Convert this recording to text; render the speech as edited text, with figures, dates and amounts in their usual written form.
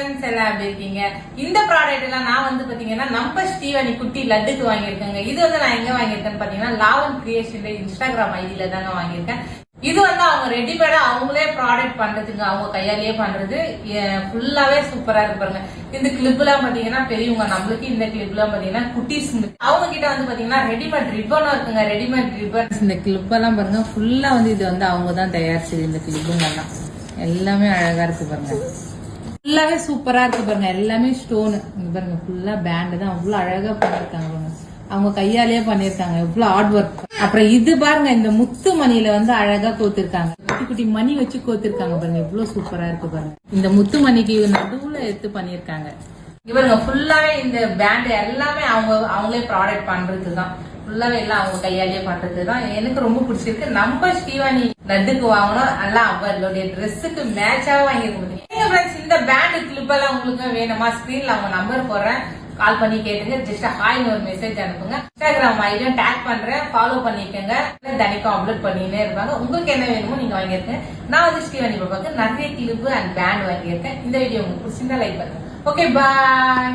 Friends எல்லாம் எப்படி இருக்கீங்க? இந்த ப்ராடக்ட் எல்லாம் நான் வந்து பாத்தீங்கன்னா நம்ம ஸ்ரீவாணி குட்டி லட்டுக்கு வாங்கியிருக்கேங்க. இது வந்து நான் எங்க வாங்கியிருக்கேன்னு பாத்தீங்கன்னா லாவன் கிரியேஷன் இன்ஸ்டாகிராம் ஐடியில தாங்க வாங்கியிருக்கேன். இது வந்து அவங்க ரெடிமேடா அவங்களே ப்ராடக்ட் பண்றதுங்க, அவங்க கையாலேயே பண்றது. ஃபுல்லாவே சூப்பரா இருக்கு பாருங்க. இந்த கிளிப் எல்லாம் பாத்தீங்கன்னா பெரியவங்க நம்மளுக்கு, இந்த கிளிப் எல்லாம் பாத்தீங்கன்னா குட்டீஸ். அவங்க கிட்ட வந்து பாத்தீங்கன்னா ரெடிமேட் ரிப்பனும் இருக்குங்க. ரெடிமேட் ரிப்பன் இந்த கிளிப் எல்லாம் பாருங்க, ஃபுல்லா வந்து இது வந்து அவங்க தான் தயாரிச்சது. இந்த கிளிப்புங்க எல்லாம் எல்லாமே அழகா இருக்கு பாருங்க, ஃபுல்லாவே சூப்பரா இருக்கு பாருங்க. எல்லாமே ஸ்டோனு பாருங்க, ஃபுல்லா பேண்ட் தான் அவ்வளவு அழகா பண்ணிருக்காங்க பாருங்க. அவங்க கையாலேயே பண்ணிருக்காங்க, எவ்வளவு ஹார்ட் ஒர்க். அப்புறம் இது பாருங்க, இந்த முத்து மணில வந்து அழகா கோத்திருக்காங்க, குட்டி குட்டி மணி வச்சு கோத்திருக்காங்க பாருங்க, எவ்வளவு சூப்பரா இருக்கு பாருங்க. இந்த முத்து மணிக்கு நடுவுல எடுத்து பண்ணிருக்காங்க. இவருங்க ஃபுல்லாவே இந்த பேண்ட் எல்லாமே அவங்களே ப்ராடக்ட் பண்றதுதான். ஃபுல்லாவே எல்லாம் அவங்க கையாலேயே பண்றதுதான். எனக்கு ரொம்ப பிடிச்சிருக்கு. நம்ம ஸ்ரீவாணி லட்டுக்கு வாங்கணும், எல்லாம் அவர்களுடைய ட்ரெஸ்ஸுக்கு மேட்சாக வாங்கிருக்க. இந்த பேண்ட் கிளிப் எல்லாம் உங்களுக்கு வேணுமா? ஸ்கிரீன்ல அவங்க நம்பர் போடுறேன், கால் பண்ணி கேட்டுங்க. ஜஸ்ட் ஹாய்னு ஒரு மெசேஜ் அனுப்புங்க. இன்ஸ்டாகிராம் ஐடியும் டேக் பண்றேன், ஃபாலோ பண்ணிக்கோங்க. தினைக்கும் அப்லோட் பண்ணினே இருப்பாங்க. உங்களுக்கு என்ன வேணுமோ நீங்க வாங்கியிருக்கேன். நான் வந்து ஸ்ரீவாணி பாப்பாக்கு நிறைய கிளிப்பு அண்ட் பேண்ட் வாங்கியிருக்கேன். இந்த வீடியோ உங்களுக்கு பிடிச்சிருந்தா லைக் பண்ணுங்க. ஓகே, பாய்.